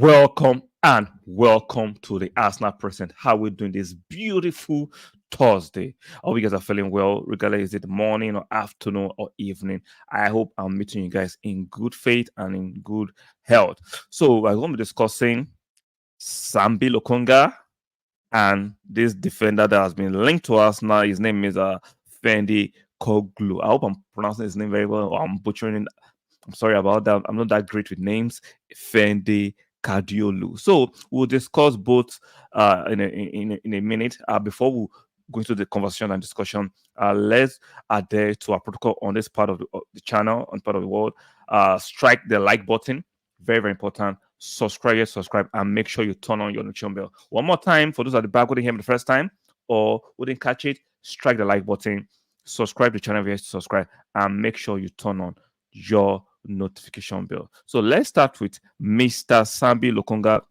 Welcome and welcome to the Arsenal Present. How we doing this beautiful Thursday? I hope you guys are feeling well, regardless is it morning or afternoon or evening. I hope I'm meeting you guys in good faith and in good health. So we're going to be discussing Sambilokonga and this defender that has been linked to us now. His name is Ferdi Koglu. I hope I'm pronouncing his name very well. Or I'm butchering. I'm sorry about that. I'm not that great with names. Ferdi Kadioglu. So we'll discuss both in a minute. Before we go into the conversation and discussion, let's adhere to our protocol on this part of the channel, on part of the world. Strike the like button. Very, very important. Subscribe, and make sure you turn on your notification bell. One more time, for those at the back who didn't hear me the first time or who didn't catch it, strike the like button, subscribe to the channel if you subscribe, and make sure you turn on your notification bell. So let's start with Mr. Sambilokonga.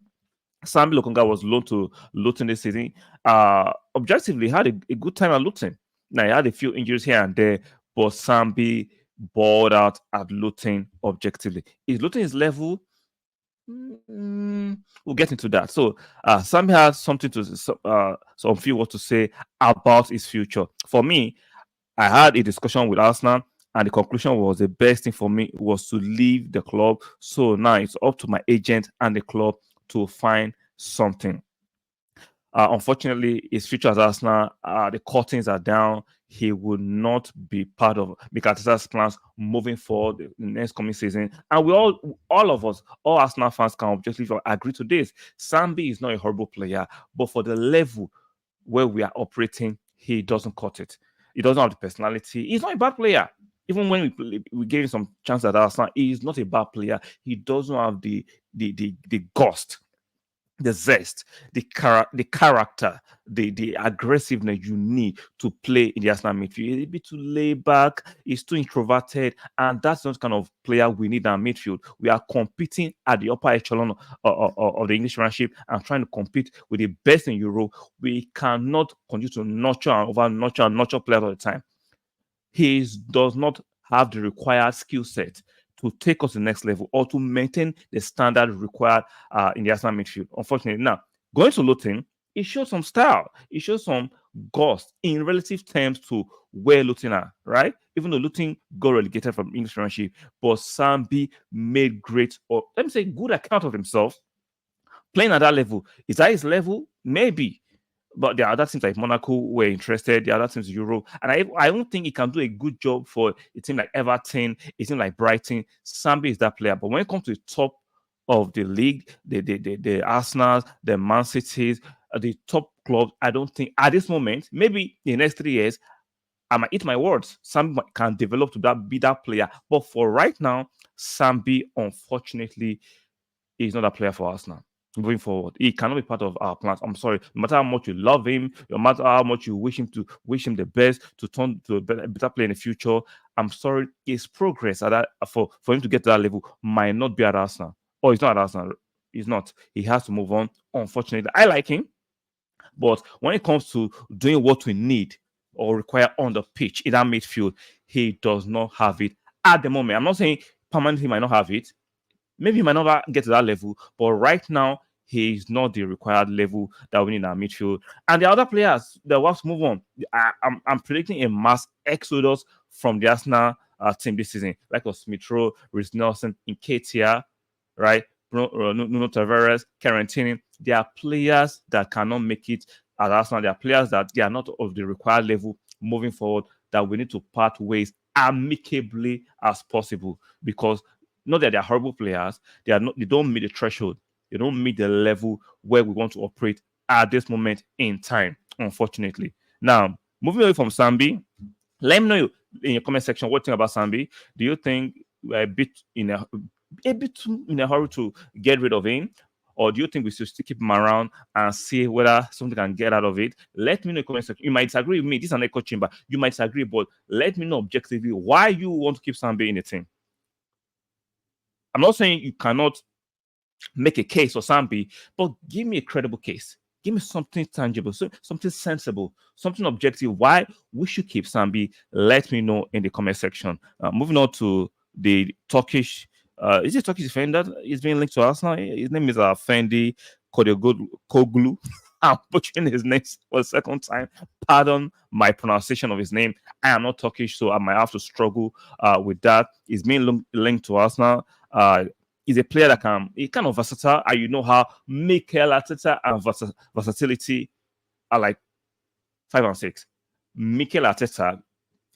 Sambilokonga was loaned to Luton this season. Objectively, had a good time at Luton. Now, he had a few injuries here and there, but Sambi balled out at Luton objectively. Is Luton his level? We'll get into that. So, Sambi has something to some few words to say about his future. For me, I had a discussion with Arsenal, and the conclusion was the best thing for me was to leave the club. So now it's up to my agent and the club to find something. Unfortunately, his future as Arsenal, the curtains are down. He will not be part of Mikel Arteta's plans moving forward the next coming season. And we all of us, all Arsenal fans can objectively agree to this. Sambi is not a horrible player, but for the level where we are operating, he doesn't cut it. He doesn't have the personality. He's not a bad player. Even when we gave him some chance at Arsenal, he is not a bad player. He doesn't have the gust, the zest, the character, the aggressiveness you need to play in the Arsenal midfield. He's a bit too laid back, he's too introverted, and that's not the kind of player we need in our midfield. We are competing at the upper echelon of the English Premiership and trying to compete with the best in Europe. We cannot continue to nurture and nurture players all the time. He does not have the required skill set to take us to the next level or to maintain the standard required in the Arsenal midfield. Unfortunately, now going to Luton, it shows some style, it shows some gust in relative terms to where Luton are, right? Even though Luton got relegated from English Premiership, but Sambi made great, or let me say, good account of himself playing at that level. Is that his level? Maybe. But there are other teams like Monaco were interested. There are other teams in Europe. And I don't think he can do a good job for a team like Everton, a team like Brighton. Sambi is that player. But when it comes to the top of the league, the Arsenal, the Man Cities, the top clubs, I don't think at this moment, maybe in the next 3 years, I might eat my words. Sambi can develop to be that player. But for right now, Sambi, unfortunately, is not a player for Arsenal. Moving forward, he cannot be part of our plans. I'm sorry. No matter how much you love him, no matter how much you wish him the best to turn to a better player in the future, I'm sorry. His progress at that for him to get to that level might not be at Arsenal. Or he's not at Arsenal. He's not. He has to move on. Unfortunately, I like him, but when it comes to doing what we need or require on the pitch in that midfield, he does not have it at the moment. I'm not saying permanently he might not have it. Maybe he might not get to that level, but right now he is not the required level that we need in our midfield. And the other players that want to move on, I'm predicting a mass exodus from the Arsenal team this season, like Smith Rowe, Reece Nelson, Nketiah, right? Nuno Tavares, Carantini. They are players that cannot make it at Arsenal. They are players that they are not of the required level moving forward, that we need to part ways amicably as possible, because not that they're horrible players, they don't meet the threshold, they don't meet the level where we want to operate at this moment in time, unfortunately. Now, moving away from Sambi, let me know in your comment section what you think about Sambi. Do you think we're a bit too in a hurry to get rid of him? Or do you think we should still keep him around and see whether something can get out of it? Let me know in the comment section. You might disagree with me. This is an echo chamber. You might disagree, but let me know objectively why you want to keep Sambi in the team. I'm not saying you cannot make a case for Sambi, but give me a credible case. Give me something tangible, something sensible, something objective. Why we should keep Sambi? Let me know in the comment section. Moving on to the Turkish Is he a Turkish defender? He's being linked to Arsenal. His name is Ferdi Kadioglu. I'm butchering his name for the second time. Pardon my pronunciation of his name. I am not Turkish, so I might have to struggle with that. He's being linked to Arsenal. He's a player that he's kind of versatile, and you know how Mikel Arteta and versatility are like 5 and 6. Mikel Arteta,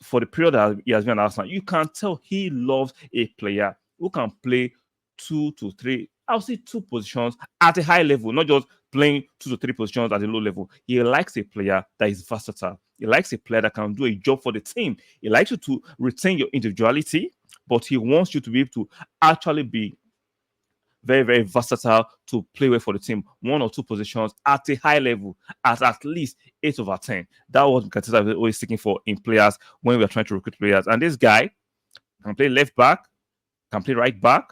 for the period that he has been at Arsenal, you can tell he loves a player who can play 2 to 3, I'll say 2 positions at a high level, not just playing 2 to 3 positions at a low level. He likes a player that is versatile. He likes a player that can do a job for the team. He likes you to retain your individuality, but he wants you to be able to actually be very, very versatile to play well for the team. 1 or 2 positions at a high level, at least 8/10. That was what Arteta was always seeking for in players when we are trying to recruit players. And this guy can play left back, can play right back,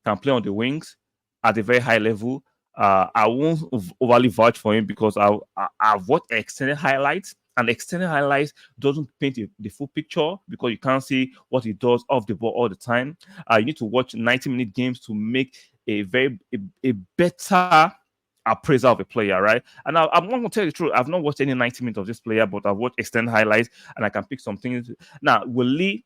can play on the wings at a very high level. I won't overly vouch for him because I've watched extended highlights, and extended highlights doesn't paint the full picture because you can't see what he does off the ball all the time. You need to watch 90-minute games to make a better appraisal of a player, right? And I'm not going to tell you the truth. I've not watched any 90 minutes of this player, but I've watched extended highlights and I can pick some things. Now, will he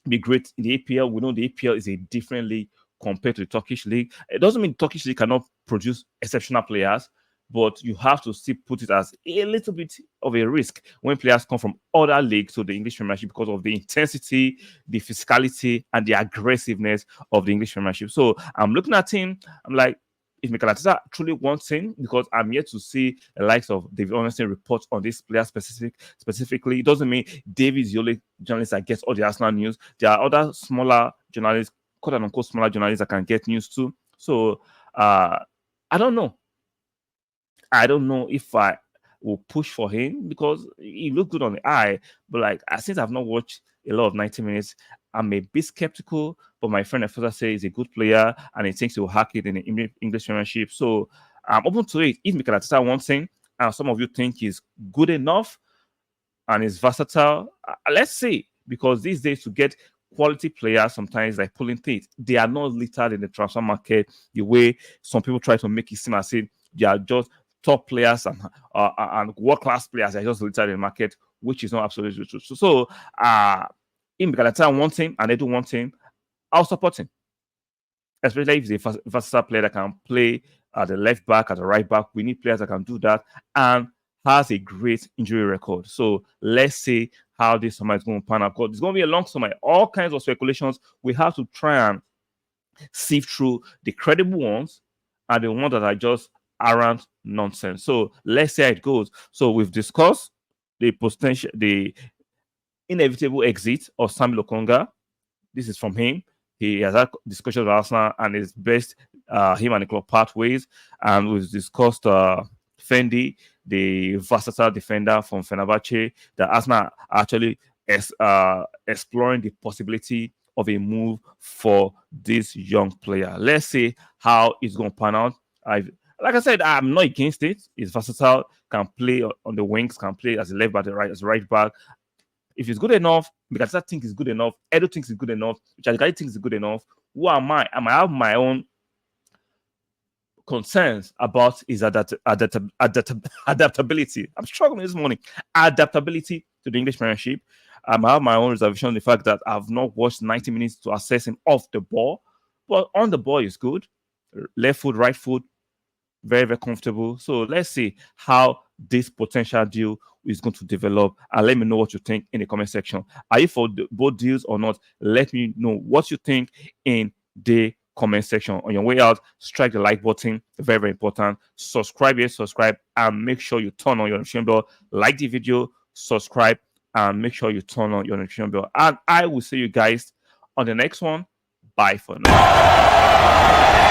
be great in the APL? We know the APL is a different league compared to the Turkish league. It doesn't mean the Turkish league cannot produce exceptional players, but you have to still put it as a little bit of a risk when players come from other leagues to the English Premiership because of the intensity, the physicality, and the aggressiveness of the English Premiership. So I'm looking at him, I'm like, if Mikel Arteta truly wants him, because I'm yet to see the likes of David Ornstein reports on this player specifically. It doesn't mean David is the only journalist that gets all the Arsenal news. There are other smaller journalists, quote unquote smaller journalists that can get news too. So I don't know. I don't know if I will push for him because he looked good on the eye. But like, since I've not watched a lot of 90 minutes, I'm a bit skeptical. But my friend Efosa says he's a good player and he thinks he will hack it in the English Premiership. So I'm open to it. If Mikel Arteta wants him, and some of you think he's good enough and is versatile, let's see. Because these days to get quality players sometimes like pulling teeth. They are not littered in the transfer market the way some people try to make it seem as if they are just top players and world-class players are just littered in the market, which is not absolutely true. So if Mikel Arteta wants him and they do want him, I'll support him. Especially if he's a versatile player that can play at the left back, at the right back. We need players that can do that and has a great injury record. So let's see how this summer is going to pan out. It's going to be a long summer. All kinds of speculations. We have to try and sift through the credible ones and the ones that are just around nonsense. So let's see how it goes. So we've discussed the inevitable exit of Sambilokonga. This is from him. He has had discussions with Arsenal and it's best him and the club part ways. And we've discussed Ferdi, the versatile defender from Fenerbahce, that Arsenal actually exploring the possibility of a move for this young player. Let's see how it's going to pan out. Like I said, I'm not against it. It's versatile, can play on the wings, can play as a left back, as a right back. If it's good enough, because I think it's good enough, Edo thinks it's good enough, Chagari thinks it's good enough, who am I? I might have my own concerns about his adaptability. I'm struggling this morning. Adaptability to the English Premiership. I have my own reservation on the fact that I've not watched 90 minutes to assess him off the ball. But on the ball is good. Left foot, right foot, very, very comfortable. So let's see how this potential deal is going to develop. And let me know what you think in the comment section. Are you for both deals or not? Let me know what you think in the comment section. On your way out, strike the like button. Very, very important. Subscribe, and make sure you turn on your notification bell. Like the video, subscribe, and make sure you turn on your notification bell. And I will see you guys on the next one. Bye for now.